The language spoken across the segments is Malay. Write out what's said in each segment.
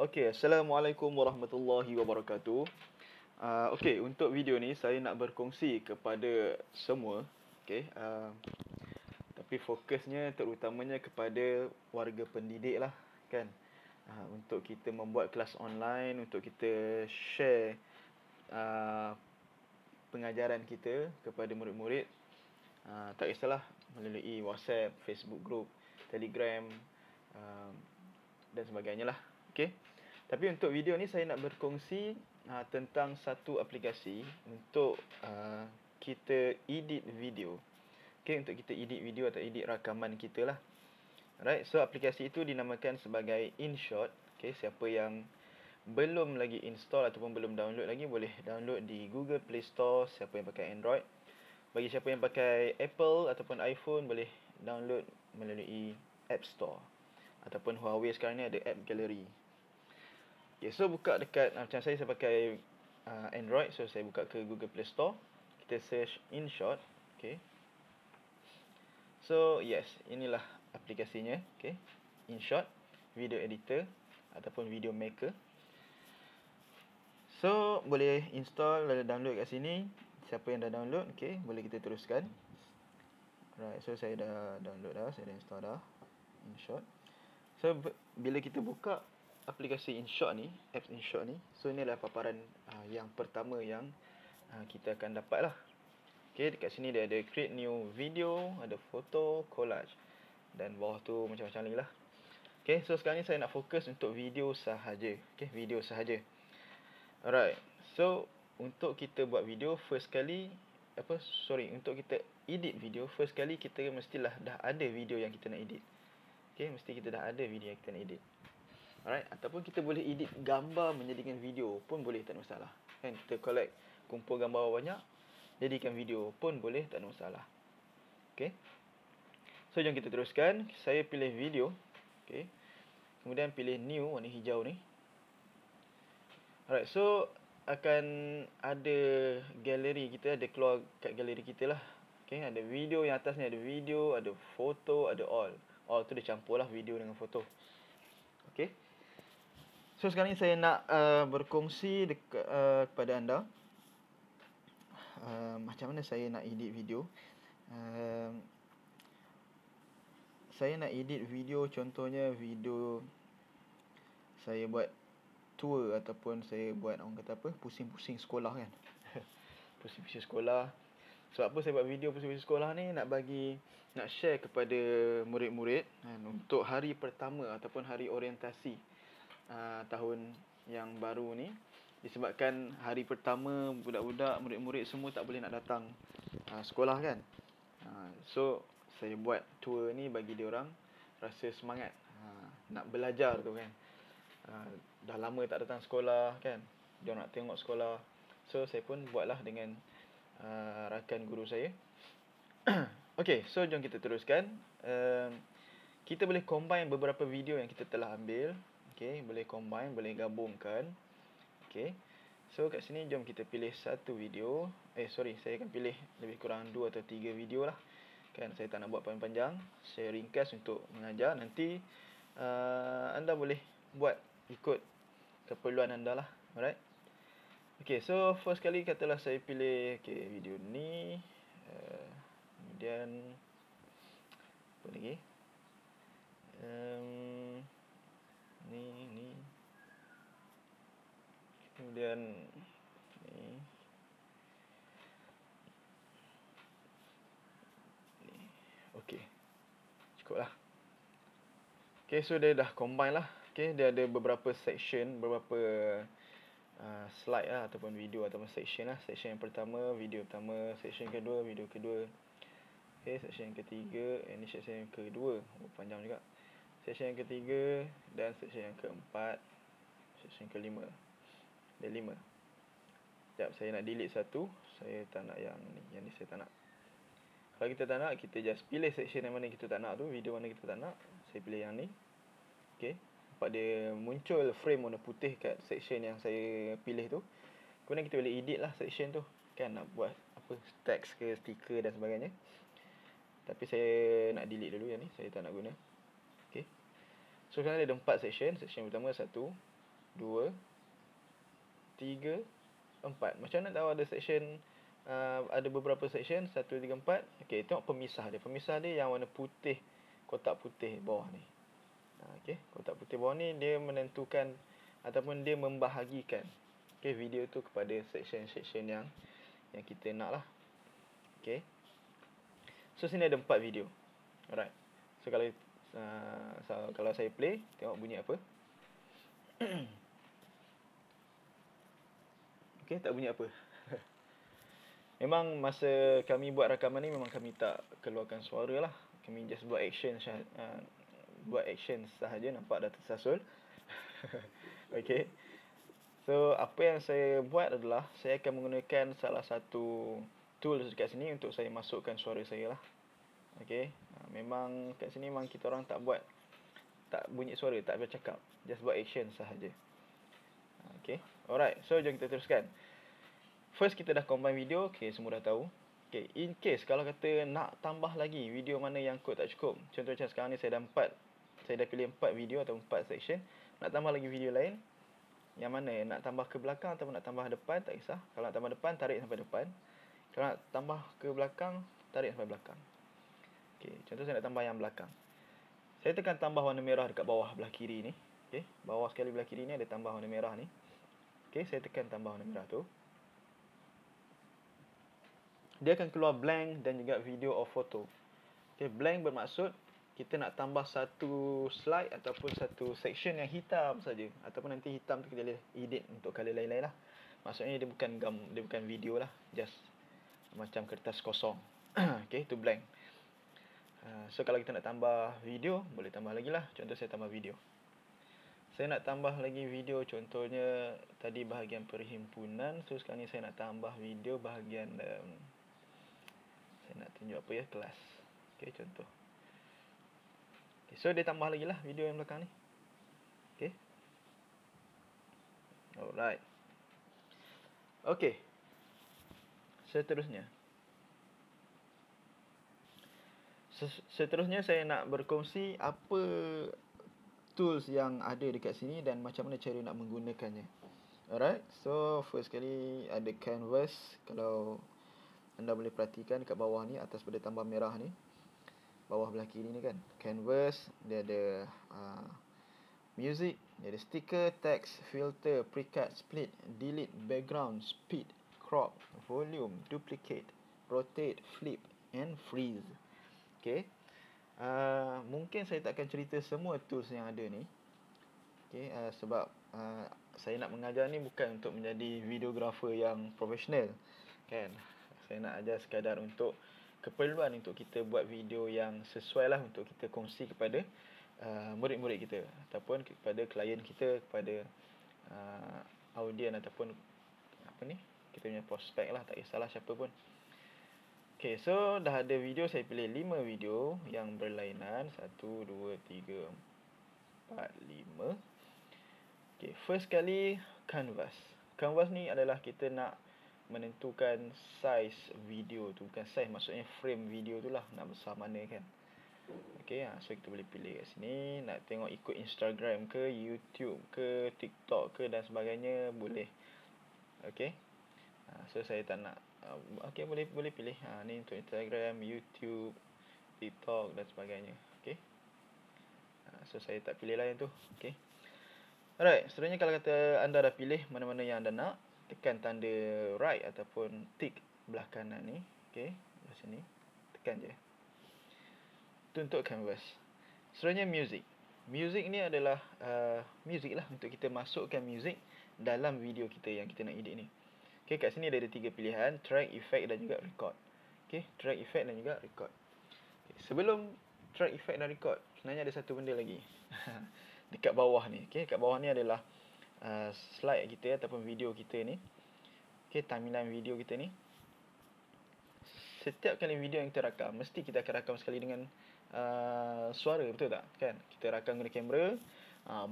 Okey, Assalamualaikum warahmatullahi wabarakatuh. Okey, untuk video ni saya nak berkongsi kepada semua, okey, tapi fokusnya terutamanya kepada warga pendidik lah, kan. Untuk kita membuat kelas online, untuk kita share pengajaran kita kepada murid-murid, tak kisahlah melalui WhatsApp, Facebook group, Telegram, dan sebagainya lah. Okey. Tapi untuk video ni saya nak berkongsi tentang satu aplikasi untuk kita edit video. Okey, untuk kita edit video atau edit rakaman kita lah. Alright, so aplikasi itu dinamakan sebagai InShot. Okey, siapa yang belum lagi install ataupun belum download lagi, boleh download di Google Play Store siapa yang pakai Android. Bagi siapa yang pakai Apple ataupun iPhone, boleh download melalui App Store. Ataupun Huawei sekarang ni ada App Gallery. Okay, so buka dekat, macam saya pakai Android, so saya buka ke Google Play Store. Kita search InShot. Okay. So yes, inilah aplikasinya. Okay, InShot video editor ataupun video maker. So boleh install lalu download kat sini. Siapa yang dah download, okay, boleh kita teruskan. Right, so saya dah download dah, saya dah install dah InShot. So bila kita buka aplikasi InShot ni, apps InShot ni, so ini adalah paparan yang pertama yang kita akan dapat lah. Okay, dekat sini dia ada create new video, ada foto, collage, dan bawah tu macam-macam lagi lah. Okay, so sekarang ni saya nak fokus untuk video sahaja. Okay, video sahaja. Alright, so untuk kita buat video, untuk kita edit video, first kali kita mestilah dah ada video yang kita nak edit. Okay, mesti kita dah ada video yang kita nak edit. Alright, ataupun kita boleh edit gambar menjadikan video pun boleh, tak ada masalah. Kan, kita kumpul gambar banyak, jadikan video pun boleh, tak ada masalah. Okay. So, jom kita teruskan. Saya pilih video. Okay. Kemudian pilih new, warna hijau ni. Alright, so akan ada galeri kita, ada keluar kat galeri kita lah. Okay, ada video yang atas ni, ada video, ada foto, ada all. All tu dia campur lah video dengan foto. Okay. So sekarang ni saya nak berkongsi kepada anda macam mana saya nak edit video. Saya nak edit video, contohnya video saya buat tour ataupun saya buat, orang kata apa, pusing-pusing sekolah kan. Pusing-pusing sekolah. Sebab apa saya buat video pusing-pusing sekolah ni? Nak share kepada murid-murid untuk hari pertama ataupun hari orientasi tahun yang baru ni. Disebabkan hari pertama budak-budak, murid-murid semua tak boleh nak datang sekolah kan. So saya buat tour ni bagi dia orang rasa semangat nak belajar tu kan. Dah lama tak datang sekolah kan, dia nak tengok sekolah. So saya pun buatlah dengan rakan guru saya. Okay, so jom kita teruskan. Kita boleh combine beberapa video yang kita telah ambil. Okay, boleh combine, boleh gabungkan. Okay, so kat sini jom kita pilih satu video. Saya akan pilih lebih kurang 2 atau 3 video lah. Kan, saya tak nak buat panjang-panjang. Saya ringkas untuk mengajar. Nanti anda boleh buat ikut keperluan anda lah. Alright. Okay, so first kali katalah saya pilih video ni. Kemudian apa lagi? Ni. Kemudian ni. Okey. Cukuplah. Okay, so dia dah combine lah. Okay, dia ada beberapa section, beberapa slide lah ataupun video ataupun section lah. Section yang pertama, video pertama. Section yang kedua, video kedua. Okay, section yang ketiga. Ini section yang kedua. Panjang juga. Section yang ketiga dan section yang keempat. Section yang kelima. Ada 5. Sekejap, saya nak delete satu. Saya tak nak yang ni. Yang ni saya tak nak. Kalau kita tak nak, kita just pilih section yang mana kita tak nak tu. Video mana kita tak nak. Saya pilih yang ni. Okay. Nampak dia muncul frame warna putih kat section yang saya pilih tu. Kemudian kita boleh edit lah section tu. Kan, nak buat apa, teks ke, stiker dan sebagainya. Tapi saya nak delete dulu yang ni. Saya tak nak guna. Okay. So sekarang ada 4 section. Section pertama 1, 2, 3, 4. Macam mana tahu ada section, ada beberapa section, 1, 2, 3, 4. Okey, tengok pemisah dia. Pemisah dia yang warna putih, kotak putih bawah ni. Okey, kotak putih bawah ni dia menentukan ataupun dia membahagikan video tu kepada section-section yang kita nak lah. Okey. So sini ada 4 video. Alright. So kalau saya play, tengok bunyi apa. Okey, tak bunyi apa. Memang masa kami buat rakaman ni memang kami tak keluarkan suara lah. Kami just buat action sahaja, nampak dah tersasul. Okey. So apa yang saya buat adalah saya akan menggunakan salah satu tools dekat sini untuk saya masukkan suara saya lah. Okey. Memang kat sini memang kita orang tak bunyi suara, tak bercakap. Just buat action sahaja. Okey. Alright. So jom kita teruskan. First kita dah combine video. Okey, semua dah tahu. Okey, in case kalau kata nak tambah lagi video mana yang kod tak cukup. Contoh macam sekarang ni saya dah pilih 4 video atau 4 section. Nak tambah lagi video lain. Yang mana nak tambah ke belakang ataupun nak tambah depan, tak kisah. Kalau nak tambah depan, tarik sampai depan. Kalau nak tambah ke belakang, tarik sampai belakang. Okey, contoh saya nak tambah yang belakang. Saya tekan tambah warna merah dekat bawah belah kiri ni. Okey, bawah sekali belah kiri ni ada tambah warna merah ni. Okey, saya tekan tambah warna merah tu. Dia akan keluar blank dan juga video or photo. Okey, blank bermaksud kita nak tambah satu slide ataupun satu section yang hitam saja, ataupun nanti hitam tu kita boleh edit untuk color lain-lain lah. Maksudnya dia bukan video lah, just macam kertas kosong. Okey, itu blank. So kalau kita nak tambah video, boleh tambah lagi lah. Contoh saya tambah video. Saya nak tambah lagi video, contohnya tadi bahagian perhimpunan. So sekarang ni saya nak tambah video bahagian saya nak tunjuk apa ya, kelas. Okey, contoh. So dia tambah lagi lah video yang belakang ni. Okay. Alright. Okay. Seterusnya saya nak berkongsi apa tools yang ada dekat sini dan macam mana cara nak menggunakannya. Alright. So first sekali ada canvas. Kalau anda boleh perhatikan dekat bawah ni, atas pada tambah merah ni, bawah belah kiri ni kan, canvas, dia ada music, dia ada sticker, text, filter, precut, split, delete, background, speed, crop, volume, duplicate, rotate, flip and freeze. Okay. Mungkin saya tak akan cerita semua tools yang ada ni. Okay, sebab saya nak mengajar ni bukan untuk menjadi videographer yang profesional, kan. Saya nak ajar sekadar untuk keperluan untuk kita buat video yang sesuai lah untuk kita kongsi kepada murid-murid kita ataupun kepada klien kita, kepada audien ataupun apa ni, kita punya prospek lah, tak kisahlah siapa pun. Okay, so dah ada video, saya pilih 5 video yang berlainan. 1, 2, 3, 4, 5. Okay, first kali canvas. Canvas ni adalah kita nak menentukan size video tu. Bukan size, maksudnya frame video tu lah, nak besar mana kan. Okay, so kita boleh pilih kat sini. Nak tengok ikut Instagram ke, YouTube ke, TikTok ke dan sebagainya, boleh. Okay, so saya tak nak. Okay, boleh pilih. Ni untuk Instagram, YouTube, TikTok dan sebagainya. Okay, so saya tak pilih lah yang tu. Okay. Alright, seterusnya kalau kata anda dah pilih mana-mana yang anda nak, tekan tanda right ataupun tick belah kanan ni. Okay, belah sini. Tekan je. Itu untuk canvas. Seterusnya music. Music ni adalah music lah, untuk kita masukkan music dalam video kita yang kita nak edit ni. Okay, kat sini ada 3 pilihan, track, effect dan juga record. Okay, track, effect dan juga record. Okay, sebelum track, effect dan record, sebenarnya ada satu benda lagi. Dekat bawah ni. Okay, kat bawah ni adalah slide kita ataupun video kita ni. Okay, timeline video kita ni. Setiap kali video yang kita rakam, mesti kita akan rakam sekali dengan suara, betul tak? Kan? Kita rakam guna kamera,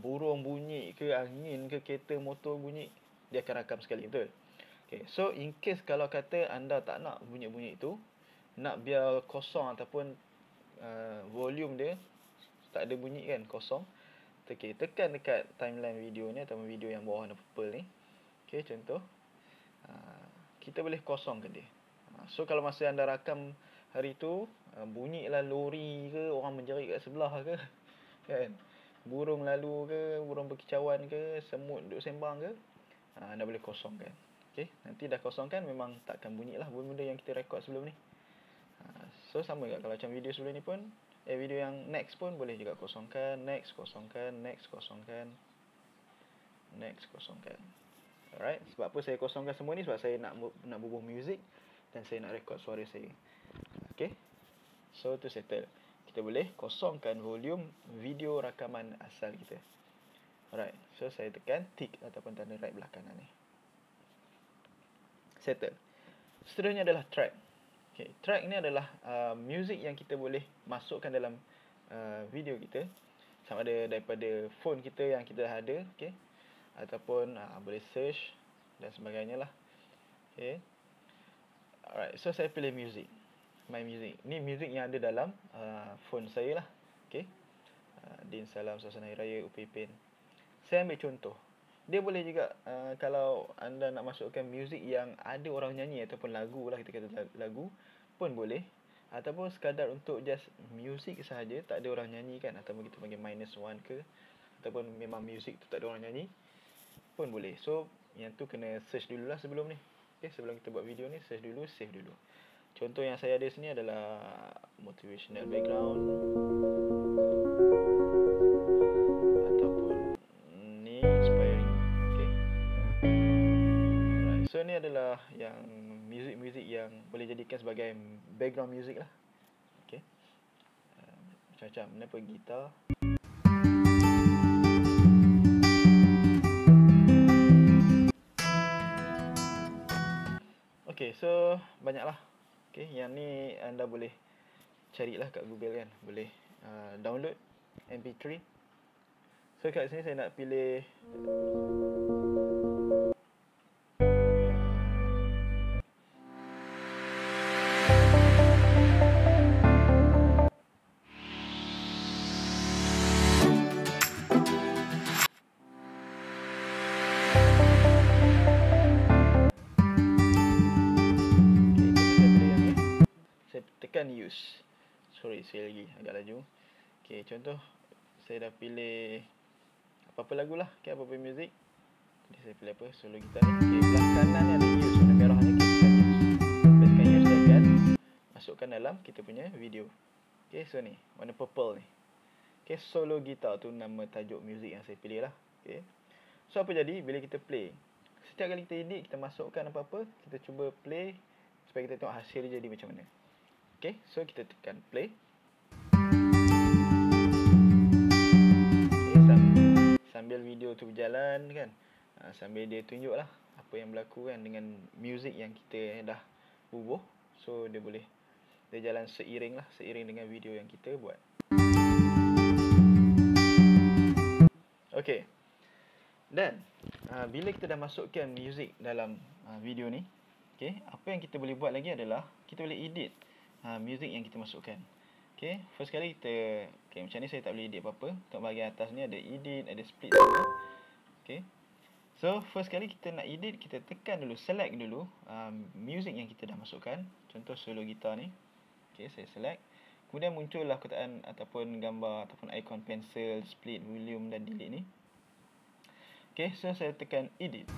burung bunyi ke, angin ke, kereta motor bunyi, dia akan rakam sekali, betul? Okay, so in case kalau kata anda tak nak bunyi-bunyi itu, nak biar kosong ataupun volume dia tak ada bunyi kan, kosong, Okay, tekan dekat timeline video ni ataupun video yang bawah warna purple ni. Okay, contoh. Kita boleh kosongkan dia. So kalau masa anda rakam hari tu, bunyilah lori ke, orang menjerit kat sebelah ke, kan, burung lalu ke, burung berkicauan ke, semut duduk sembang ke, anda boleh kosongkan. Okay, nanti dah kosongkan memang takkan bunyi lah benda yang kita rekod sebelum ni. So sama juga kalau macam video sebelum ni pun, video yang next pun boleh juga kosongkan, next kosongkan, next kosongkan, next kosongkan. Alright, sebab apa saya kosongkan semua ni? Sebab saya nak bubuh music dan saya nak rekod suara saya. Okay, so tu settle. Kita boleh kosongkan volume video rakaman asal kita. Alright, so saya tekan tick ataupun tanda right belah kanan ni. Settle. Seterusnya adalah track. Okay, track ni adalah music yang kita boleh masukkan dalam video kita, sama ada daripada phone kita yang kita ada, okay, ataupun boleh search dan sebagainya lah. Okay. Alright, so saya pilih music. My music. Ni music yang ada dalam phone saya lah. Okay. Din Salam Suasana Hari Raya Upipin. Saya ambil contoh. Dia boleh juga kalau anda nak masukkan music yang ada orang nyanyi ataupun lagu lah, kita kata lagu pun boleh, ataupun sekadar untuk just music sahaja, tak ada orang nyanyi kan, ataupun kita panggil -1 ke, ataupun memang music tu tak ada orang nyanyi pun boleh. So yang tu kena search dululah sebelum ni. Okay, sebelum kita buat video ni, search dulu, save dulu. Contoh yang saya ada sini adalah motivational background, ataupun ni inspiring. Okay. Alright, so ni adalah yang music yang boleh jadikan sebagai background music lah. Okay. Macam-macam. Kenapa gitar? Okay, so banyaklah. Okay, yang ni anda boleh carilah kat Google kan. Boleh download MP3. So kat sini saya nak pilih use. Sorry, sekali lagi agak laju. Okay, contoh saya dah pilih apa-apa lagu lah, okay, apa-apa music. Jadi saya pilih apa? Solo gitar ni. Okay, belah kanan ni ada use, warna merah ni kita tekan use. Tekan use dan masukkan dalam kita punya video. Okay, so ni warna purple ni. Okay, solo gitar tu nama tajuk music yang saya pilih lah. Okay, so apa jadi bila kita play? Setiap kali kita edit, kita masukkan apa-apa, kita cuba play supaya kita tengok hasil dia jadi macam mana. Okay, so kita tekan play. Okay, sambil video tu berjalan kan, sambil dia tunjuk lah apa yang berlaku kan dengan music yang kita dah bubuh. So dia jalan seiring lah, seiring dengan video yang kita buat. Okay, dan bila kita dah masukkan music dalam video ni, okay, apa yang kita boleh buat lagi adalah kita boleh edit music yang kita masukkan. Okay, first kali kita, okay, macam ni saya tak boleh edit apa-apa. Untuk bahagian atas ni ada edit, ada split semua. Okay, so first kali kita nak edit, kita tekan dulu, select dulu music yang kita dah masukkan. Contoh solo gitar ni. Okay, saya select. Kemudian muncullah kotaan ataupun gambar ataupun ikon pencil, split, volume dan delete ni. Okay, so saya tekan edit.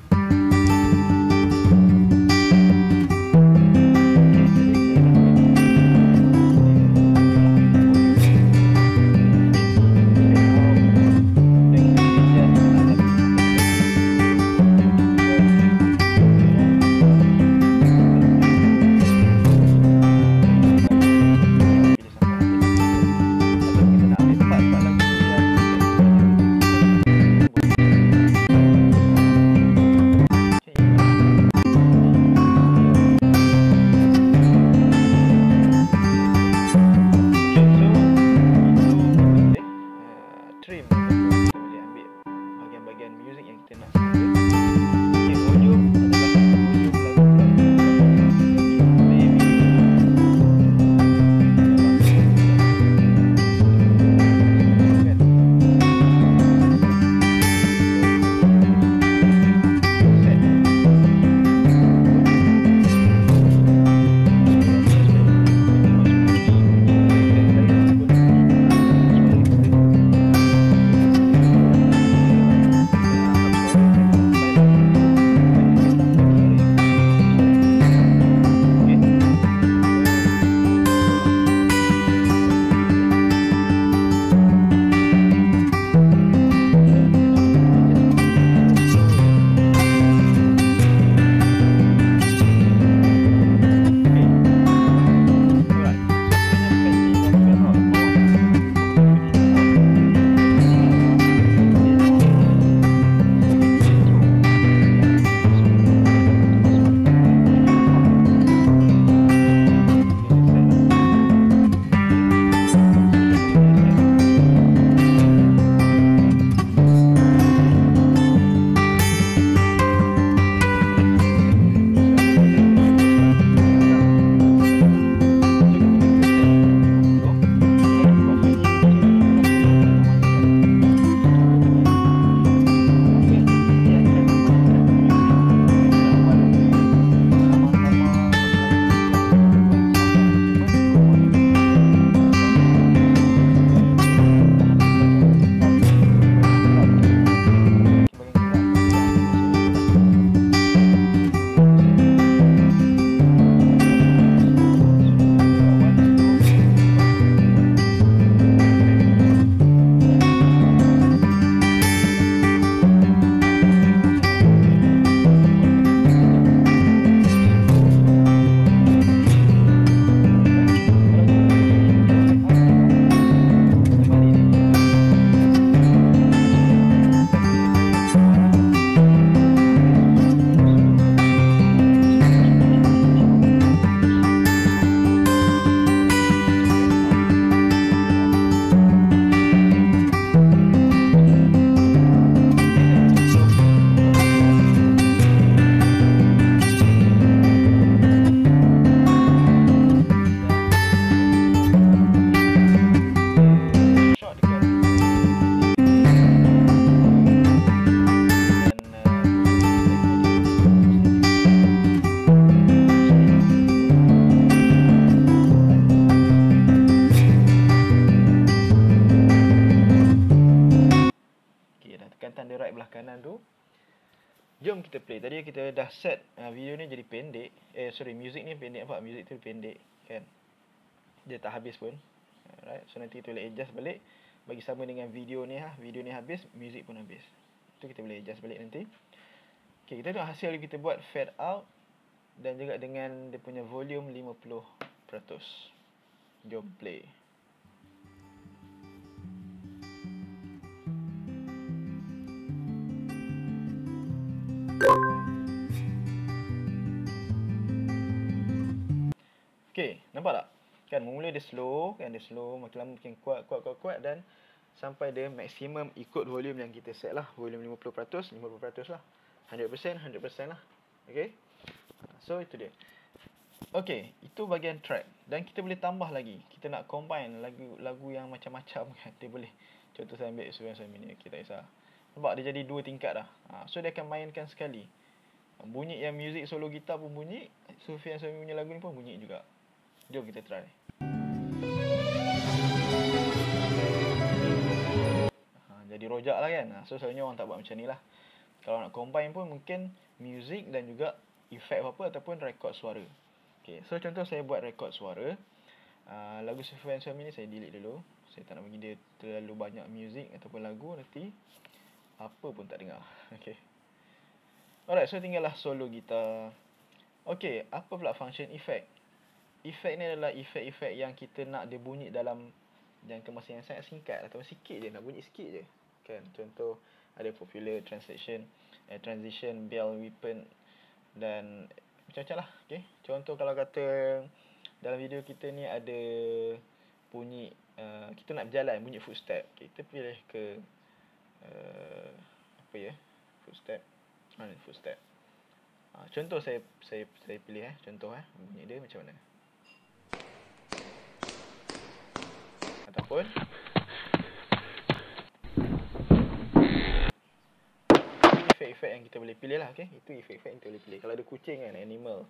right belah kanan tu. Jom kita play. Tadi kita dah set video ni jadi pendek. Music ni pendek, nampak? Music tu pendek kan. Dia tak habis pun. Alright. So nanti kita boleh adjust balik bagi sama dengan video ni Video ni habis, music pun habis. Tu kita boleh adjust balik nanti. Okay, kita tengok hasil kita buat fade out dan juga dengan dia punya volume 50%. Jom play. Okay, nampak tak? Kan mula dia slow, makin lama makin kuat dan sampai dia maksimum ikut volume yang kita set lah. Volume 50% lah. 100% lah. Okay. So itu dia. Okay, itu bahagian track. Dan kita boleh tambah lagi. Kita nak combine lagu yang macam-macam kan. Dia boleh. Contoh saya ambil Sufyan Samini. Okay, tak kisah. Nampak dia jadi 2 tingkat dah. So dia akan mainkan sekali. Bunyi yang music solo gitar pun bunyi. Sufyan Samini punya lagu ni pun bunyi juga. Jom kita try. Jadi rojak lah kan. So selalunya orang tak buat macam ni lah. Kalau nak combine pun mungkin music dan juga efek apa ataupun rekod suara. Okay, so contoh saya buat rekod suara. Lagu Sufyan Samini ni saya delete dulu. Saya tak nak bagi dia terlalu banyak music ataupun lagu, nanti apa pun tak dengar. Okay. Alright, so tinggallah solo gitar. Okay, apa pula function efek? Efek ni adalah efek-efek yang kita nak dia bunyi dalam jangka masa yang sangat singkat atau sikit je, nak bunyi sikit je. Kan, contoh ada popular transition, bell, weapon dan macam-macam lah. Okay. Contoh kalau kata dalam video kita ni ada bunyi kita nak berjalan, bunyi footstep. Okay, kita pilih ke apa ya? Footstep. Mana footstep? Contoh saya pilih contoh bunyi dia macam mana? Ataupun efek-efek yang kita boleh pilih lah. Okay? Itu efek-efek yang kita boleh pilih. Kalau ada kucing kan, animal,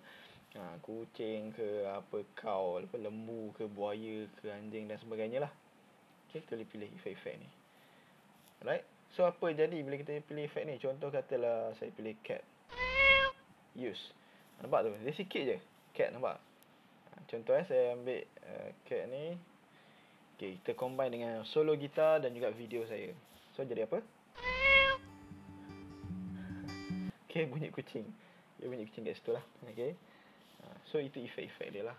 kucing ke apa, kau, lembu ke, buaya ke, anjing dan sebagainya lah. Okay, kita boleh pilih efek-efek ni. Alright. So apa jadi bila kita pilih efek ni? Contoh katalah saya pilih cat. Use. Nampak tu? Dia sikit je. Cat, nampak? Contoh saya ambil cat ni. Okay, kita combine dengan solo gitar dan juga video saya. So jadi apa? Okay, bunyi kucing. Dia bunyi kucing kat situ lah. Okay. So itu efek-efek dia lah.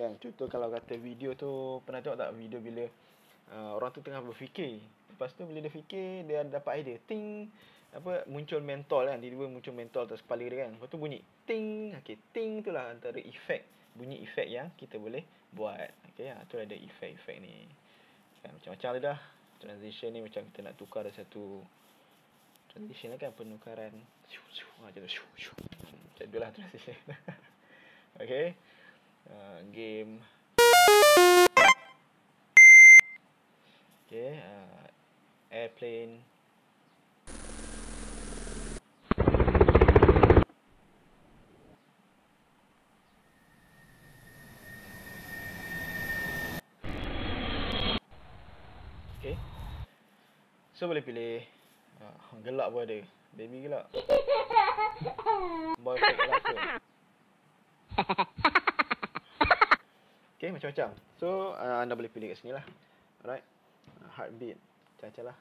Kan, contoh kalau kata video tu, pernah tengok tak video bila orang tu tengah berfikir. Lepas tu bila dia fikir, dia dapat idea. Ting. Apa, muncul mentol kan. Tiba-tiba muncul mentol atas kepala dia kan. Lepas tu bunyi ting. Okay, ting tu lah antara efek. Bunyi efek yang kita boleh buat. Okay, tu ada efek-efek ni. Kan, macam-macam dia dah. Transition ni macam kita nak tukar ada satu transition lah kan, penukaran. Macam tu. Macam tu lah transition. Okay. Game. Okay. Airplane. Okay. So boleh pilih gelak pun ada. Baby gelak. Boy fake laughter. Okay, macam-macam. So anda boleh pilih kat sini lah. Alright. Heartbeat. Macam-macam lah.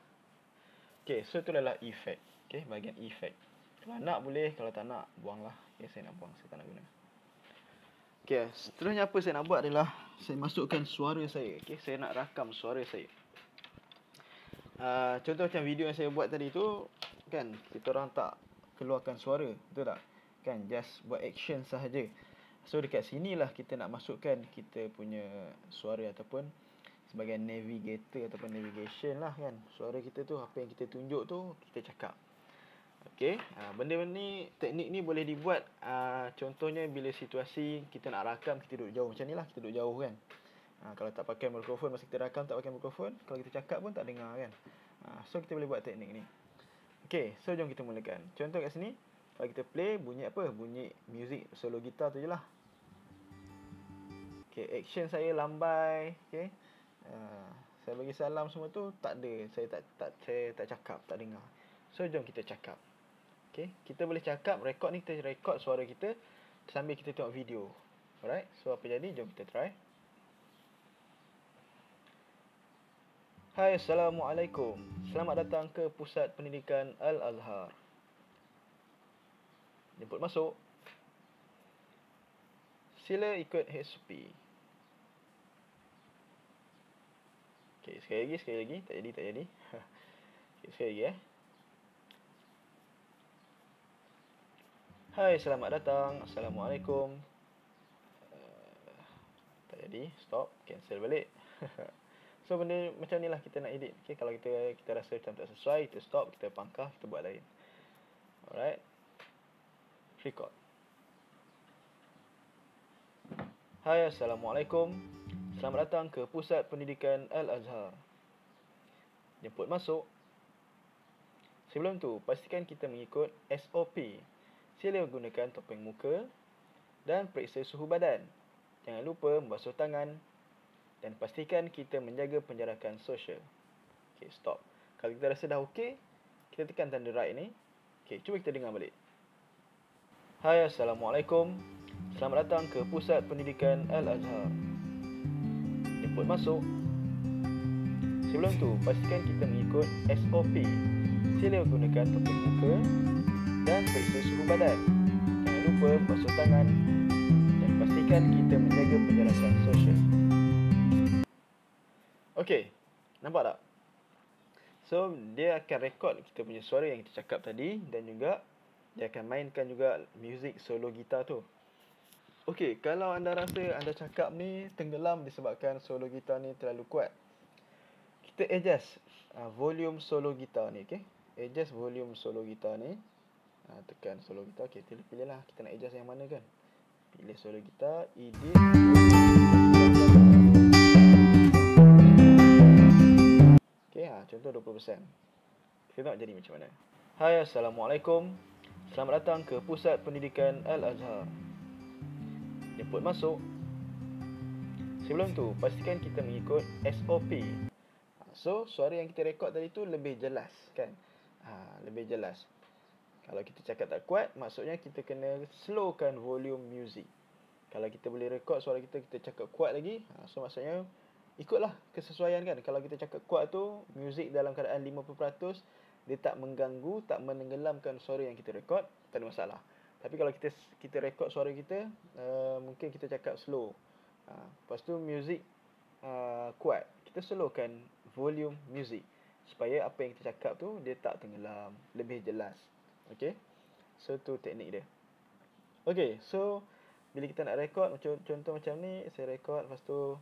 Okay, so tu adalah efek. Okay, bahagian efek. Kalau nak boleh, kalau tak nak buang lah. Okay, saya nak buang, saya tak nak guna. Okay, seterusnya apa saya nak buat adalah saya masukkan suara saya. Okay, saya nak rakam suara saya. Contoh macam video yang saya buat tadi tu, kan, kita orang tak keluarkan suara, betul tak? Kan, just buat action sahaja. So dekat sinilah kita nak masukkan kita punya suara ataupun sebagai navigator ataupun navigation lah kan. Suara kita tu, apa yang kita tunjuk tu, kita cakap. Okay, benda-benda ni, teknik ni boleh dibuat contohnya bila situasi kita nak rakam, kita duduk jauh macam ni lah, kita duduk jauh kan. Kalau tak pakai mikrofon, masa kita rakam tak pakai mikrofon, kalau kita cakap pun tak dengar kan. So kita boleh buat teknik ni. Okay, so jom kita mulakan. Contoh kat sini, kalau kita play, bunyi apa? Bunyi music solo gitar tu je lah. Okay, action saya lambai. Okay, saya bagi salam semua tu tak ada. Saya tak cakap, tak dengar. So jom kita cakap. Okay, kita boleh cakap, rekod ni kita rekod suara kita sambil kita tengok video. Alright, so apa jadi? Jom kita try. Hai, Assalamualaikum. Selamat datang ke Pusat Pendidikan Al-Azhar. Jemput masuk. Sila ikut SOP. Okay, sekali lagi. Tak jadi. Okay, sekali lagi Hai, selamat datang. Assalamualaikum. Tak jadi, stop, cancel balik. So benda macam ni lah kita nak edit. Okay, kalau kita rasa macam tak sesuai, kita stop, kita pangkah, kita buat lain. Alright. Record. Hai, Assalamualaikum. Selamat datang ke Pusat Pendidikan Al-Azhar. Jemput masuk. Sebelum tu, pastikan kita mengikut SOP. Sila gunakan topeng muka dan periksa suhu badan. Jangan lupa membasuh tangan dan pastikan kita menjaga penjarakan sosial. Okay, stop. Kalau kita rasa dah okey, kita tekan tanda right ni. Okay, cuba kita dengar balik. Hai, Assalamualaikum. Selamat datang ke Pusat Pendidikan Al-Azhar. Jemput masuk. Sebelum tu, pastikan kita mengikut SOP. Sila gunakan topeng muka dan periksa suhu badan. Jangan lupa membasuh tangan dan pastikan kita menjaga penjarakan sosial. Okey, nampak tak? So, dia akan rekod kita punya suara yang kita cakap tadi dan juga dia akan mainkan juga muzik solo gitar tu. Okey, kalau anda rasa anda cakap ni tenggelam disebabkan solo gitar ni terlalu kuat, kita adjust volume solo gitar ni, okey? Adjust volume solo gitar ni. Tekan solo gitar. Okey, pilih lah kita nak adjust yang mana kan. Pilih solo gitar, edit. Okey, contoh 20%. Kita tengok jadi macam mana. Hai, Assalamualaikum. Selamat datang ke Pusat Pendidikan Al-Azhar. Jemput masuk. Sebelum tu, pastikan kita mengikut SOP. So, suara yang kita rekod tadi tu lebih jelas kan? Lebih jelas. Kalau kita cakap tak kuat, maksudnya kita kena slowkan volume music. Kalau kita boleh rekod suara kita cakap kuat lagi, so maksudnya ikutlah kesesuaian kan. Kalau kita cakap kuat tu, music dalam keadaan 50%, dia tak mengganggu, tak menenggelamkan suara yang kita rekod, tak ada masalah. Tapi kalau kita rekod suara kita, mungkin kita cakap slow. Lepas tu music kuat, kita slowkan volume music supaya apa yang kita cakap tu dia tak tenggelam, lebih jelas. Okay, so tu teknik dia. Okay, so bila kita nak rekod, contoh macam ni, saya rekod, lepas tu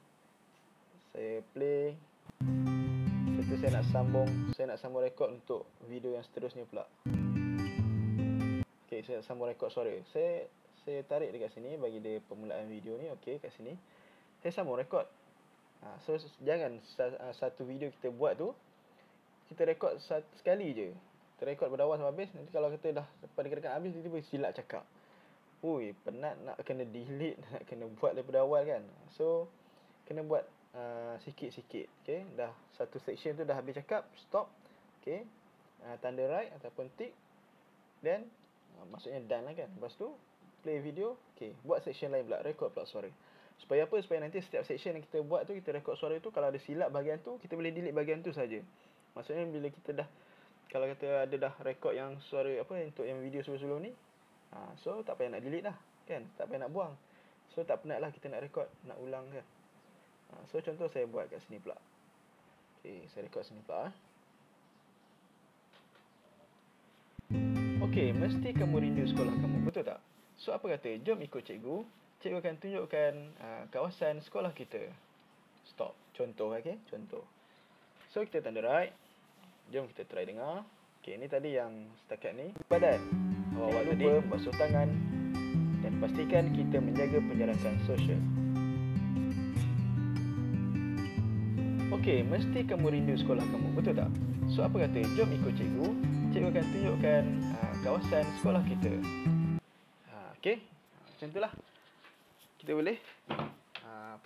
saya play. Lepas tu saya nak sambung rekod untuk video yang seterusnya pula. Okay, saya nak sambung rekod suara. Saya tarik dekat sini, bagi dia permulaan video ni. Okay, kat sini saya sambung rekod. So jangan satu video kita buat tu kita rekod sekali je. Kita rekod pada awal sampai habis. Nanti kalau kita dah pada dekat habis, tiba-tiba silap cakap. Ui, penat nak kena delete, nak kena buat daripada awal kan. So kena buat sikit-sikit. Okay, dah satu section tu dah habis cakap, stop. Okay, tanda right ataupun tick. Then maksudnya done lah kan. Lepas tu play video. Okay, buat section lain pula, rekod pula suara. Supaya apa? Supaya nanti setiap section yang kita buat tu, kita rekod suara tu, kalau ada silap bahagian tu, kita boleh delete bahagian tu saja. Maksudnya bila kita dah, kalau kata ada dah rekod yang suara apa untuk yang video sebelum-sebelum ni, so tak payah nak delete dah kan, tak payah nak buang. So tak penat lah kita nak rekod, nak ulang kan. So contoh saya buat kat sini pula. Okay, saya rekod sini pula. Okay, mesti kamu rindu sekolah kamu, betul tak? So apa kata, jom ikut cikgu. Cikgu akan tunjukkan kawasan sekolah kita. Stop. Contoh, okay? Contoh. So kita tanda right. Jom kita try dengar. Okay, ni tadi yang setakat ni. Badan. Awak lupa basuh tangan dan pastikan kita menjaga penjarakan sosial. Okey, mesti kamu rindu sekolah kamu, betul tak? So apa kata, jom ikut cikgu. Cikgu akan tunjukkan kawasan sekolah kita. Okey, macam itulah. Kita boleh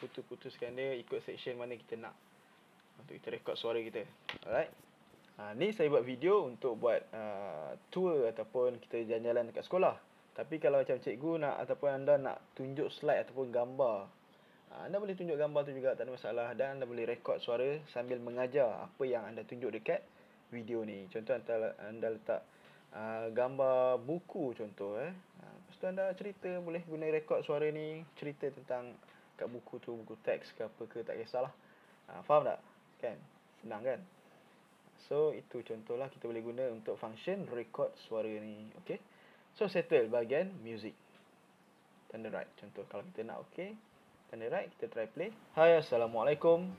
putus-putuskan dia ikut section mana kita nak untuk kita rekod suara kita. Alright. Ni saya buat video untuk buat tour ataupun kita jalan-jalan dekat sekolah. Tapi kalau macam cikgu nak ataupun anda nak tunjuk slide ataupun gambar, anda boleh tunjuk gambar tu juga, tak ada masalah. Dan anda boleh rekod suara sambil mengajar apa yang anda tunjuk dekat video ni. Contoh anda letak gambar buku contoh lepas tu anda cerita, boleh guna rekod suara ni, cerita tentang kat buku tu, buku teks ke apa ke, tak kisahlah. Faham tak? Kan? Senang kan? So itu contohlah kita boleh guna untuk function record suara ni. Okay, so settle bahagian music. Tanda right. Contoh kalau kita nak okay, tanda right, kita try play. Hai, Assalamualaikum.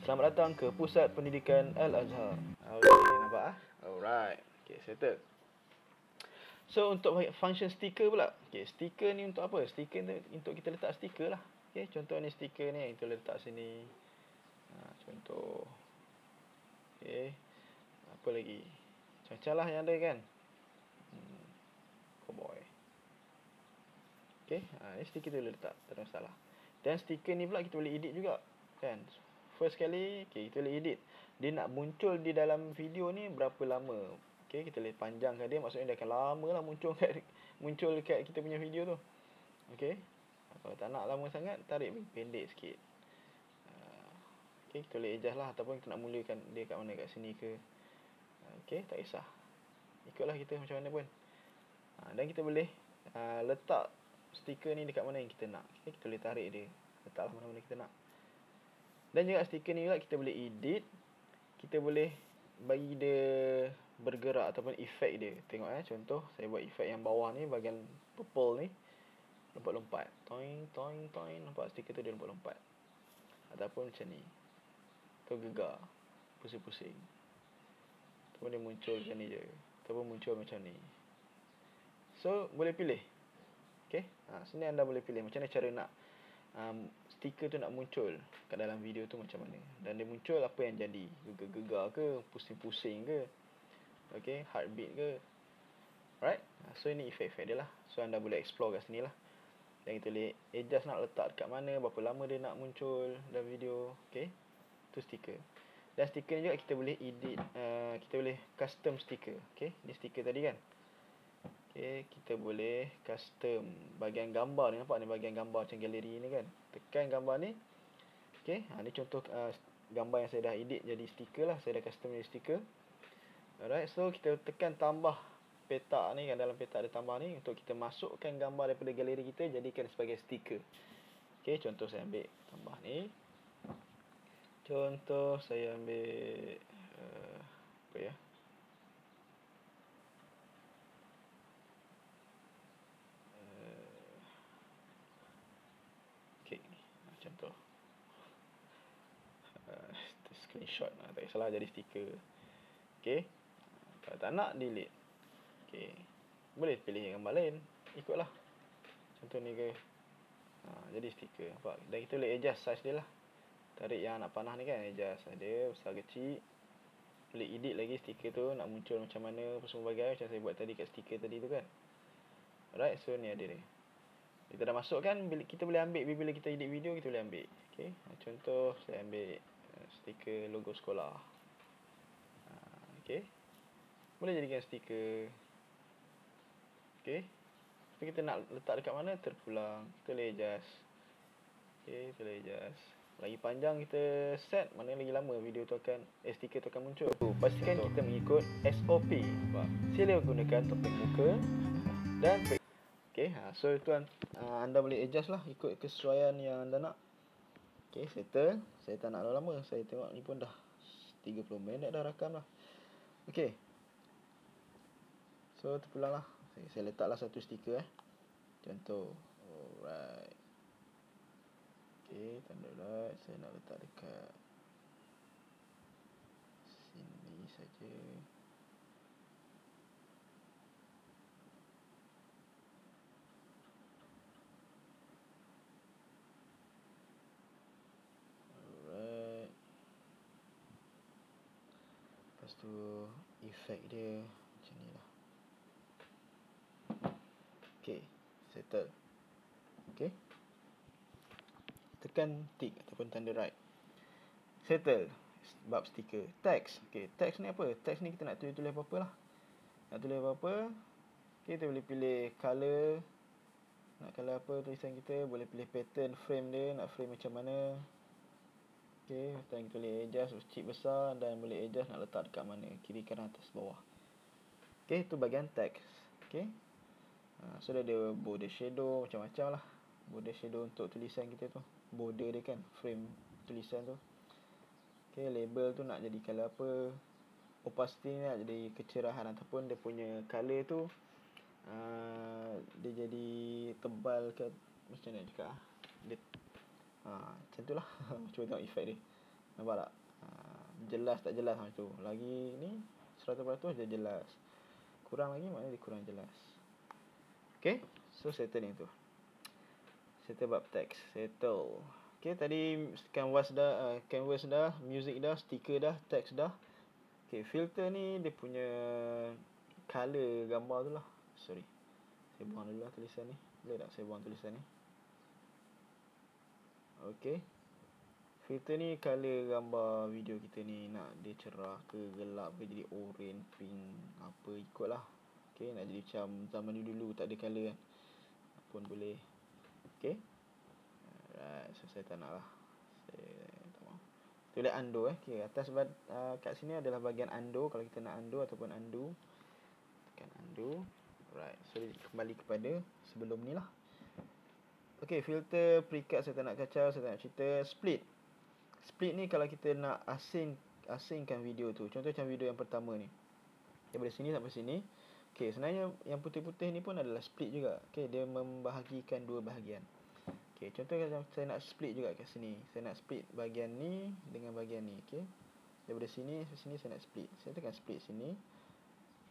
Selamat datang ke Pusat Pendidikan Al-Azhar. Okay, nampak Alright. Okay, settle. So untuk function stiker pula. Okay, stiker ni untuk apa? Stiker ni untuk kita letak stiker lah. Okay, contoh ni stiker ni kita letak sini. Contoh. Okay, apa lagi? Macam-macam lah yang ada kan. Cowboy. Okay, ni stiker tu boleh letak, tak ada masalah. Dan stiker ni pula kita boleh edit juga kan. First kali, okay, kita boleh edit. Dia nak muncul di dalam video ni berapa lama. Okay, kita boleh panjangkan dia, maksudnya dia akan lama lah muncul dekat kita punya video tu. Okay, kalau tak nak lama sangat, tarik pendek sikit. Okay, kita boleh adjust lah, ataupun kita nak mulakan dia kat mana, kat sini ke. Okay, tak kisah, ikutlah kita macam mana pun. Dan kita boleh letak stiker ni dekat mana yang kita nak. Okay, kita boleh tarik dia, letaklah mana-mana kita nak. Dan juga stiker ni juga kita boleh edit. Kita boleh bagi dia bergerak ataupun efek dia. Tengok contoh saya buat efek yang bawah ni, bahagian purple ni, lompat-lompat, toing toing toing. Nampak stiker tu dia lompat-lompat. Ataupun macam ni, tu gegar, pusing-pusing. Ataupun dia muncul macam ni je, ataupun muncul macam ni. So boleh pilih. Okay, sini anda boleh pilih macam mana cara nak stiker tu nak muncul kat dalam video tu macam mana. Dan dia muncul apa yang jadi, gegar-gegar ke, pusing-pusing ke, okay, heartbeat ke. Alright, so ini efek-efek dia lah. So anda boleh explore kat sini lah. Dan kita boleh adjust nak letak dekat mana, berapa lama dia nak muncul dalam video. Okay, tu stiker. Dan stiker ni juga kita boleh edit, kita boleh custom stiker. Okay, ni stiker tadi kan. Okay, kita boleh custom bahagian gambar ni. Nampak ni bahagian gambar macam galeri ni kan. Tekan gambar ni. Okay, ni contoh gambar yang saya dah edit jadi stiker lah. Saya dah custom jadi stiker. Alright, so kita tekan tambah petak ni kan. Dalam petak ada tambah ni untuk kita masukkan gambar daripada galeri kita, jadikan sebagai stiker. Okay, contoh saya ambil tambah ni. Contoh saya ambil apa ya, contoh screenshot, tak kisahlah, jadi stiker. Okay, kalau tak nak delete. Okay, boleh pilih gambar lain, ikutlah. Contoh ni ke, jadi stiker. Nampak? Dan kita boleh adjust size dia lah. Tarik yang nak panah ni kan, adjust dia besar kecil. Boleh edit lagi stiker tu nak muncul macam mana, apa semua bagai, macam saya buat tadi kat stiker tadi tu kan. Alright, so ni ada dia. Kita dah masuk kan, kita boleh ambil bila kita edit video, kita boleh ambil. Okay, contoh saya ambil stiker logo sekolah. Okay, boleh jadikan stiker. Okay, so kita nak letak dekat mana, terpulang, kita boleh adjust. Okay, kita boleh adjust. Lagi panjang kita set, mana lagi lama video tu akan, stiker tu akan muncul. Pastikan kita mengikut SOP. Sila gunakan topeng muka dan okay, so itu anda boleh adjust lah ikut kesesuaian yang anda nak. Okay, settle. Saya tak nak lama-lama. Saya tengok ni pun dah 30 minit dah rakam lah. Okay, so terpulang lah. Saya letaklah satu stiker contoh. Alright. Okay, tanda right. Saya nak letak dekat sini saja. Alright. Lepas tu efek dia macam ni lah. Okay, settle. Okay, tekan tick ataupun tanda right. Settle. bab stiker. Teks. Okay, teks ni apa? Teks ni kita nak tulis apa-apa lah. Nak tulis apa-apa, okay, kita boleh pilih color. Nak color apa tulisan kita, boleh pilih pattern frame dia, nak frame macam mana. Okay, dan kita boleh adjust chip besar dan boleh adjust nak letak dekat mana, kiri kanan atas bawah. Okay, itu bahagian teks. Okay, so dia ada border shadow macam-macam lah. Border shadow untuk tulisan kita tu, border dia kan, frame tulisan tu. Okay, label tu nak jadi color apa, opacity ni nak jadi kecerahan ataupun dia punya color tu dia jadi tebal ke macam mana cakap dia, macam tu lah. Cuba tengok efek dia, nampak tak? Jelas tak jelas macam tu. Lagi ni 100% dia jelas, kurang lagi maknanya dia kurang jelas. Okay, so settle yang tu, settle bab teks, settle. Okay, tadi canvas dah, music dah, stiker dah, teks dah. Okay, filter ni dia punya color gambar tu lah. Sorry, saya buang dulu lah tulisan ni. Boleh tak saya buang tulisan ni? Okay, filter ni color gambar video kita ni, nak dia cerah ke gelap ke, jadi orange, pink, apa ikut lah. Okay, nak jadi macam zaman dulu tak ada color kan, pun boleh. Okay, alright, so saya tak nak lah, saya tak mahu. Kita boleh undo okay, atas kat sini adalah bahagian undo. Kalau kita nak undo ataupun undo, tekan undo. Alright, so kembali kepada sebelum ni lah. Okay, filter, precut saya tak nak kacau, saya tak nak cerita. Split. Split ni kalau kita nak asingkan video tu. Contoh macam video yang pertama ni, daripada sini sampai sini. Okay, sebenarnya yang putih-putih ni pun adalah split juga. Okay, dia membahagikan dua bahagian. Okay, contoh kalau saya nak split juga kat sini. Saya nak split bahagian ni dengan bahagian ni. Okay, daripada sini sampai sini saya nak split. Saya tekan split sini,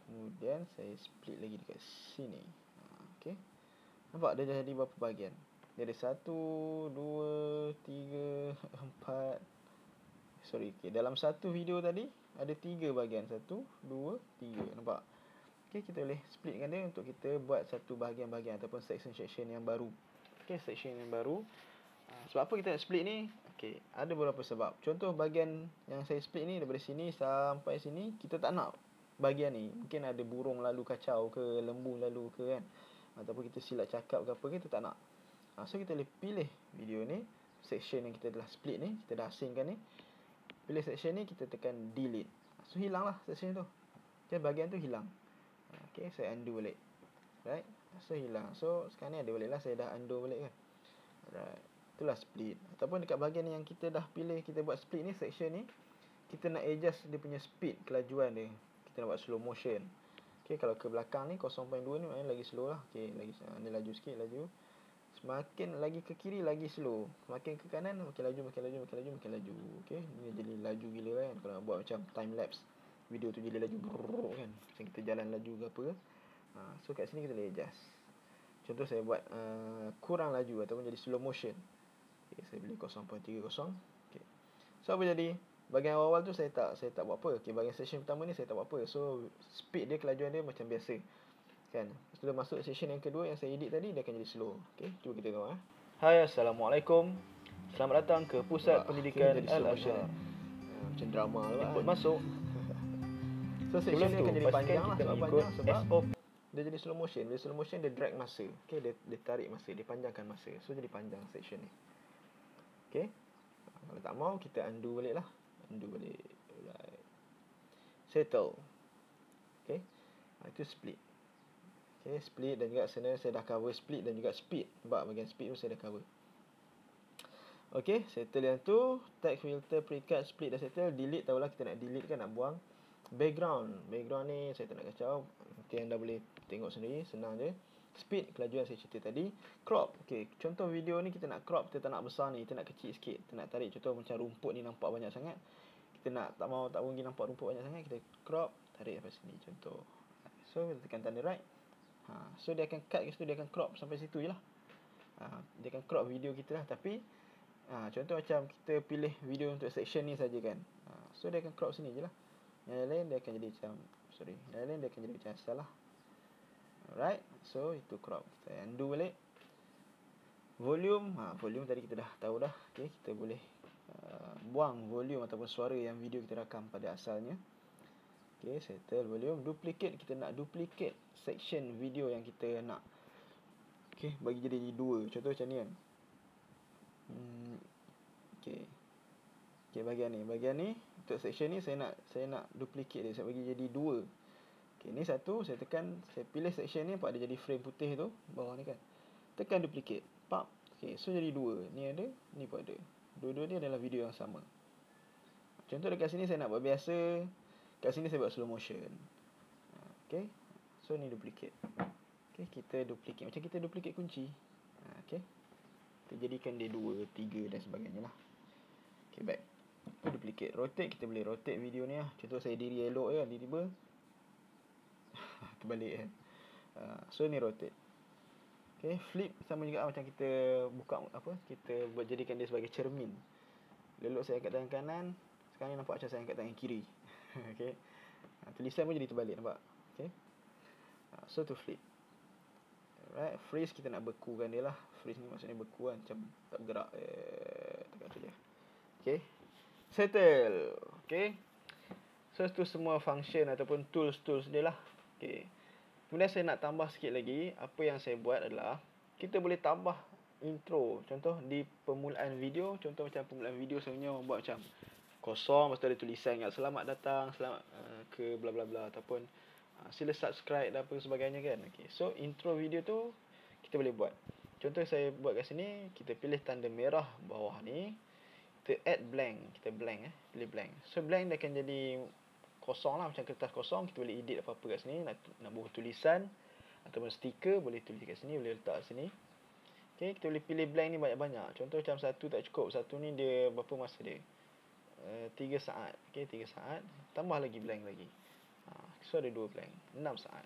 kemudian saya split lagi dekat sini. Okay, nampak dia jadi berapa bahagian? Dia ada 1, 2, 3, 4. Sorry, okay, dalam satu video tadi ada 3 bahagian. 1, 2, 3. Nampak? Okay, kita boleh splitkan dia untuk kita buat satu bahagian-bahagian ataupun section yang baru. Okay, section yang baru. Sebab apa kita nak split ni? Okay, ada beberapa sebab. Contoh bahagian yang saya split ni daripada sini sampai sini, kita tak nak bahagian ni. Mungkin ada burung lalu kacau ke, lembu lalu ke kan, ataupun kita silap cakap ke apa, kita tak nak. So kita boleh pilih video ni, section yang kita telah split ni, kita dah asingkan ni. Pilih section ni, kita tekan delete. So hilang lah section tu. Okay, bahagian tu hilang. Okay, saya undo balik. Right, so hilang. So sekarang ni ada balik lah, saya dah undo balik kan. Right, itulah split. Ataupun dekat bahagian yang kita dah pilih, kita buat split ni, section ni, kita nak adjust dia punya speed, kelajuan dia. Kita nak buat slow motion. Okay, kalau ke belakang ni 0.2 ni maknanya lagi slow lah. Okay, lagi ni laju sikit, laju. Semakin lagi ke kiri lagi slow, makin ke kanan makin laju, makin laju, makin laju, makin laju. Okay, ni jadi laju gila kan. Kalau nak buat macam time lapse, video tu jadi laju kan, macam kita jalan laju ke apa. So kat sini kita boleh adjust. Contoh saya buat kurang laju ataupun jadi slow motion. Okay, saya pilih 0.30. Okay, so apa jadi? Bahagian awal tu saya tak buat apa. Okay, bahagian session pertama ni saya tak buat apa. So speed dia, kelajuan dia macam biasa kan. Setelah masuk session yang kedua yang saya edit tadi, dia akan jadi slow. Okay, cuba kita tengok. Hai, Assalamualaikum. Selamat datang ke Pusat Pendidikan Al-Azhar. Macam drama lah. Input masuk. So session ni akan jadi panjang lah. Sebab panjang sebab dia jadi slow motion. Bila slow motion dia drag masa. Okay, dia tarik masa, dia panjangkan masa. So jadi panjang section ni. Okay, kalau tak mau kita undo balik lah. Undo balik. Alright, settle. Okay, itu split. Okay, split dan juga sebenarnya saya dah cover split dan juga speed. Sebab bahagian speed pun saya dah cover. Okay, settle yang tu. Text, filter, precut, split dah settle. Delete, tahulah kita nak delete kan, nak buang. Background ni saya tak nak kacau. Nanti anda boleh tengok sendiri, senang je. Speed, kelajuan saya cerita tadi. Crop, okay, contoh video ni kita nak crop, kita tak nak besar ni, kita nak kecil sikit. Kita nak tarik, contoh macam rumput ni nampak banyak sangat. Kita nak tak pergi nampak rumput banyak sangat, kita crop, tarik sampai sini contoh. So kita tekan tanda right. So dia akan cut ke situ, dia akan crop sampai situ je lah. Dia akan crop video kita lah. Tapi contoh macam kita pilih video untuk section ni saja kan. So dia akan crop sini je lah. Yang lain dia akan jadi macam, yang lain dia akan jadi macam salah. Alright, so itu crop. Kita undo balik. Volume, volume tadi kita dah tahu dah. Okay, kita boleh buang volume ataupun suara yang video kita rakam pada asalnya. Okay, settle volume. Duplicate, kita nak duplicate section video yang kita nak. Okay, bagi jadi dua. Contoh macam ni kan. Okay. Okay, bahagian ni untuk section ni saya nak duplicate dia. Saya bagi jadi dua. Okay, ni satu, saya tekan, saya pilih section ni, nampak dia jadi frame putih tu bawah ni kan. Tekan duplicate. Pap. Okay, so jadi dua. Ni ada, ni pun ada. Dua-dua ni adalah video yang sama. Contoh dekat sini saya nak buat biasa. Kat sini saya buat slow motion. Okay, so ni duplicate. Okay, kita duplicate macam kita duplicate kunci. Okay, kita jadikan dia 2, 3 dan sebagainya lah. Okay, back. Kita duplicate. Rotate, kita boleh rotate video ni lah. Contoh saya diri elok je, tiba-tiba terbalik kan. So ni rotate. Okay, flip sama juga macam kita buka kita buat jadikan dia sebagai cermin. Elok saya angkat tangan kanan, sekarang ni nampak macam saya angkat tangan kiri. Okay, tulisan pun jadi terbalik, nampak. Okay, so to flip. Alright, freeze kita nak bekukan dia lah. Freeze ni maksudnya beku kan, macam tak bergerak. Tekan tu je. Okay, settle. Okay, so tu semua function ataupun tools dia lah. Okay, kemudian saya nak tambah sikit lagi. Apa yang saya buat adalah kita boleh tambah intro. Contoh di permulaan video, contoh macam permulaan video saya punya buat macam kosong, lepas tu ada tulisan yang selamat datang, selamat ke bla bla bla, ataupun sila subscribe dan apa sebagainya kan. Okay, so intro video tu kita boleh buat. Contoh saya buat kat sini, kita pilih tanda merah bawah ni, kita add blank, kita blank pilih blank. So blank dia akan jadi kosong lah, macam kertas kosong. Kita boleh edit apa-apa kat sini, nak buat tulisan ataupun stiker, boleh tulis kat sini, boleh letak kat sini. Okay, kita boleh pilih blank ni banyak-banyak. Contoh macam satu tak cukup, satu ni dia berapa masa dia, 3 saat. Okay, 3 saat, tambah lagi blank lagi. So ada 2 blank, 6 saat.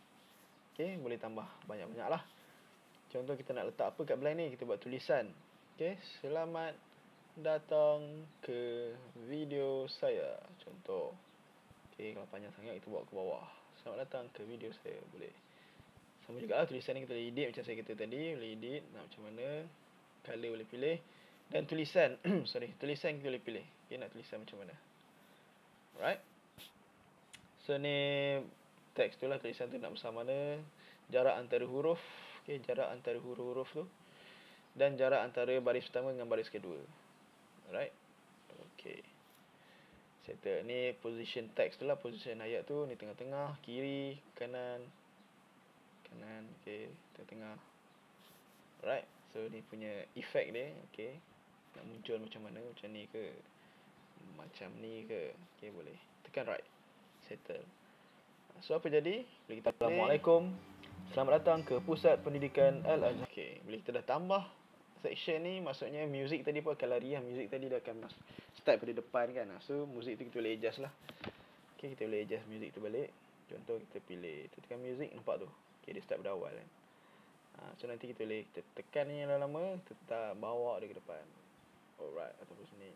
Okay, boleh tambah banyak-banyak lah. Contoh kita nak letak apa kat blank ni, kita buat tulisan. Okay, selamat datang ke video saya, contoh. Okay, kalau panjang sangat kita bawa ke bawah. Selamat datang ke video saya, boleh. Sama juga lah tulisan ni kita boleh edit macam saya kata tadi. Boleh edit nak macam mana, color boleh pilih. Dan tulisan tulisan kita boleh pilih. Okay, nak tulisan macam mana. Alright, so ni teks tu lah, tulisan tu nak besar mana, jarak antara huruf. Okay, jarak antara huruf-huruf tu, dan jarak antara baris pertama dengan baris kedua. Alright, okay, settle. Ni position teks tu lah, position ayat tu. Ni tengah-tengah, kiri, kanan. Okay, tengah-tengah. Alright, so ni punya effect dia. Okay, nak muncul macam mana, macam ni ke, macam ni ke. Okay, boleh tekan right, settle. So apa jadi, boleh kita Assalamualaikum, selamat datang ke Pusat Pendidikan Al-Azhar. Okay, boleh kita dah tambah section ni. Maksudnya music tadi pun akan lari lah. Music tadi dah akan start pada depan kan. So music tu kita boleh adjust lah. Okay, kita boleh adjust music tu balik. Contoh kita pilih, kita tekan music, nampak tu. Okay, dia start pada awal kan. So nanti kita boleh kita tekan ni yang lama, kita tak bawa dia ke depan. Alright, ataupun sini.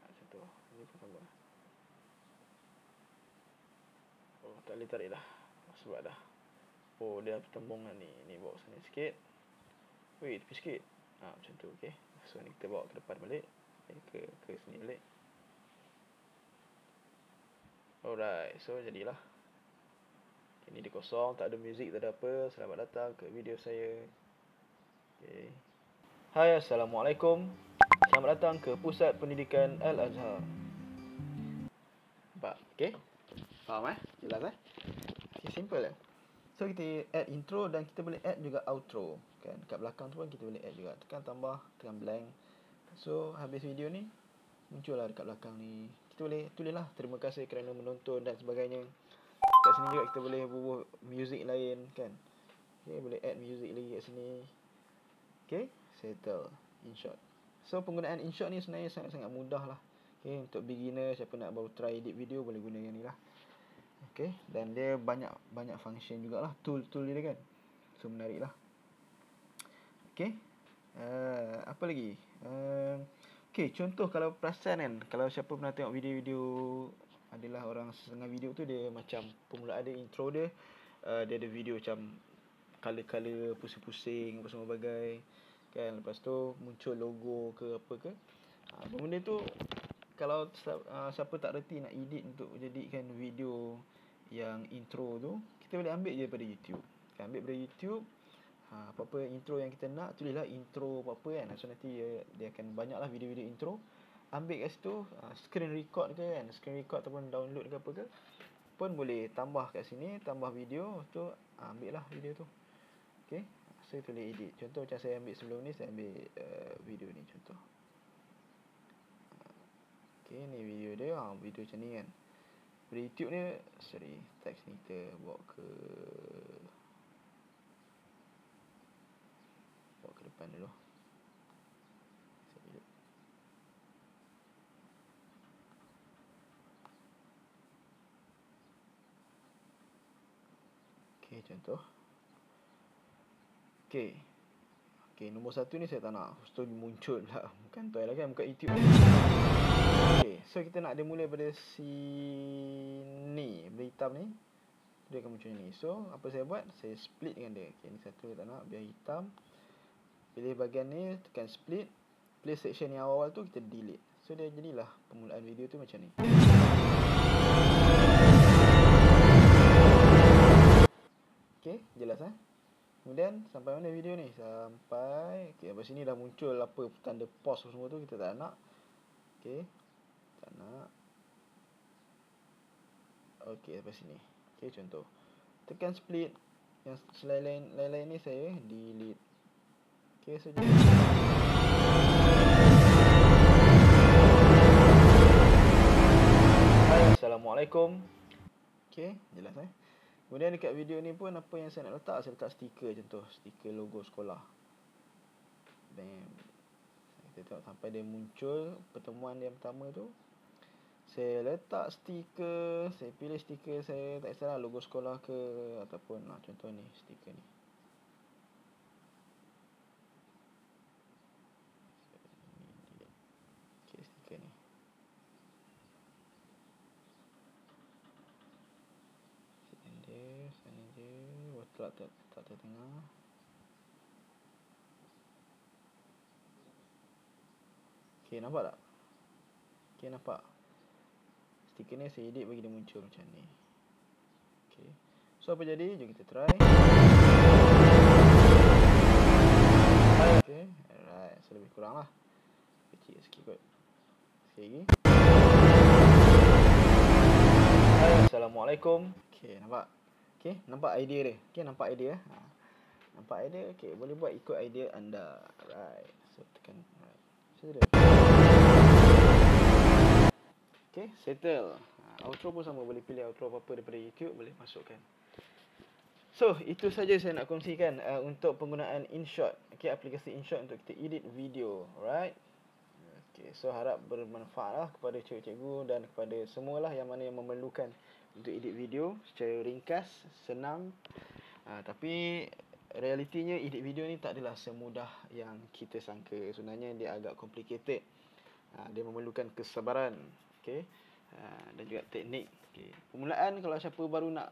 Macam tu. Ini pun sama. Oh, tak boleh tarik dah. Sebab dah. Oh, dia pertembungan ni. Ni bawa sana sikit. Wait, tepi sikit. Macam tu, okay. So ni kita bawa ke depan balik. Okay, ke sini balik. Alright, so jadilah. Okay, ni dia kosong, tak ada muzik, tak ada apa. Selamat datang ke video saya. Okay. Hai, Assalamualaikum, selamat datang ke Pusat Pendidikan Al-Azhar. Nampak? Okay, faham jelas Okay, simple So kita add intro dan kita boleh add juga outro kan. Kat belakang tu pun kita boleh add juga. Tekan tambah, tekan blank. So habis video ni, muncullah dekat belakang ni. Kita boleh tulislah terima kasih kerana menonton dan sebagainya. Kat sini juga kita boleh bubuh music lain kan. Okay, boleh add music lagi kat sini. Okay, settle. InShot. So penggunaan InShot ni sebenarnya sangat-sangat mudah lah. Okay, untuk beginner, siapa nak baru try edit video, boleh guna yang ni lah. Okay, dan dia banyak function jugalah, tool dia kan. So menarik lah. Okay, apa lagi? Okay, contoh kalau perasan kan, kalau siapa pernah tengok video-video, adalah orang setengah video tu dia macam permulaan dia, intro dia, dia ada video macam color-color pusing-pusing apa semua bagai kan. Lepas tu muncul logo ke apa ke. Benda tu kalau siapa tak reti nak edit untuk jadikan video yang intro tu, kita boleh ambil je daripada YouTube. Kita ambil daripada YouTube, apa-apa intro yang kita nak, tulislah intro apa-apa kan. So nanti dia akan banyaklah video-video intro. Ambil kat situ, screen record ke kan, screen record ataupun download ke apa ke, pun boleh tambah kat sini, tambah video tu, ambil lah video tu. Okay, saya boleh edit. Contoh macam saya ambil sebelum ni, saya ambil video ni contoh. Okay, ni video dia, video macam ni kan. Pada YouTube ni, sorry, teks ni kita bawa ke depan dulu. Okay, contoh. Okay, nombor 1 ni saya tak nak tu muncul pula. Bukan toy lah kan, buka YouTube. Okay, so kita nak dia mula pada sini, benda hitam ni. Dia akan muncul ni. So, apa saya buat? Saya split dengan dia. Okay, ni satu tak nak, biar hitam. Pilih bahagian ni, tekan split. Play section yang awal-awal tu kita delete. So, dia jadilah permulaan video tu macam ni. Okay, jelas Kemudian sampai mana video ni? Sampai lepas sini dah muncul apa tanda pause semua tu, kita tak nak. Okay, tak nak. Okay, lepas sini. Okay, contoh. Tekan split. Yang lain-lain ni saya delete. Okay, so Assalamualaikum. Okay, jelas Kemudian dekat video ni pun apa yang saya nak letak, saya letak stiker contoh, stiker logo sekolah. Bam. Kita tengok sampai dia muncul pertemuan yang pertama tu. Saya letak stiker, saya pilih stiker saya, tak kisahlah logo sekolah ke ataupun contoh ni stiker ni. Okay, stiker ni. Sana je, tak tengah. Okay, nampak tak? Okay, nampak. Stiker ni saya edit bagi dia muncul macam ni. Okay, so apa jadi? Jom kita try. Okay, alright. So lebih kurang lah, kecil sikit kot. Sekali lagi. Assalamualaikum. Okay, nampak? Okay, nampak idea dia. Okay, nampak idea. Nampak idea? Okay, boleh buat ikut idea anda. Alright. So tekan. Alright. Okay, settle. Outro pun sama, boleh pilih outro apa-apa daripada YouTube, boleh masukkan. So, itu saja saya nak kongsikan untuk penggunaan InShot. Okay, aplikasi InShot untuk kita edit video. Alright. Okay, so harap bermanfaat lah kepada cikgu-cikgu dan kepada semualah yang mana yang memerlukan untuk edit video secara ringkas, senang. Tapi realitinya edit video ni tak adalah semudah yang kita sangka. Sebenarnya dia agak complicated. Dia memerlukan kesabaran, okay, dan juga teknik. Okay. Permulaan kalau siapa baru nak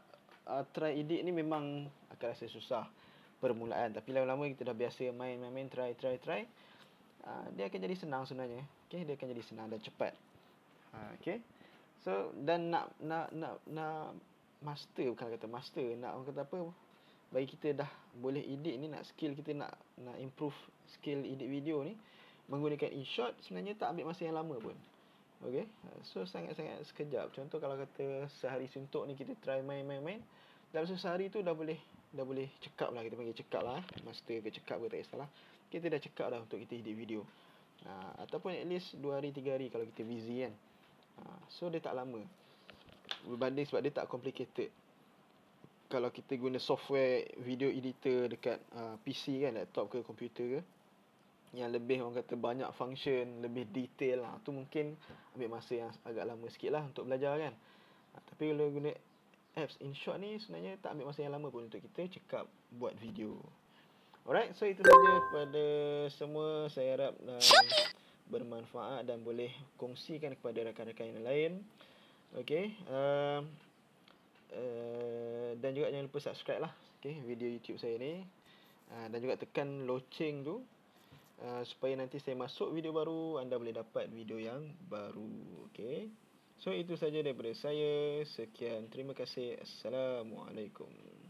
try edit ni memang akan rasa susah permulaan. Tapi lama-lama kita dah biasa main, try. Dia akan jadi senang sebenarnya. Okay, dia akan jadi senang dan cepat. Okay. So, dan nak master, bukan kata master, nak orang kata apa, bagi kita dah boleh edit ni, nak skill kita nak improve skill edit video ni menggunakan InShot, sebenarnya tak ambil masa yang lama pun. Okay, so sangat-sangat sekejap. Contoh kalau kata sehari suntuk ni kita try main, dalam sehari tu dah boleh cekap lah, kita panggil cekap lah, master ke cekap ke tak kisahlah. Kita dah cekap dah untuk kita edit video. Ataupun at least 2 hari 3 hari kalau kita busy kan. So dia tak lama berbanding sebab dia tak complicated. Kalau kita guna software video editor dekat PC kan, laptop ke komputer ke, yang lebih orang kata banyak function, lebih detail tu mungkin ambil masa yang agak lama sikit lah untuk belajar kan. Tapi kalau guna apps InShot ni sebenarnya tak ambil masa yang lama pun untuk kita cekap buat video. Alright, so itu saja kepada semua. Saya harap bermanfaat dan boleh kongsikan kepada rakan-rakan yang lain. Okay, dan juga jangan lupa subscribe lah, okay, video YouTube saya ni, dan juga tekan loceng tu supaya nanti saya masuk video baru, anda boleh dapat video yang baru. Okay. So itu saja daripada saya. Sekian, terima kasih. Assalamualaikum.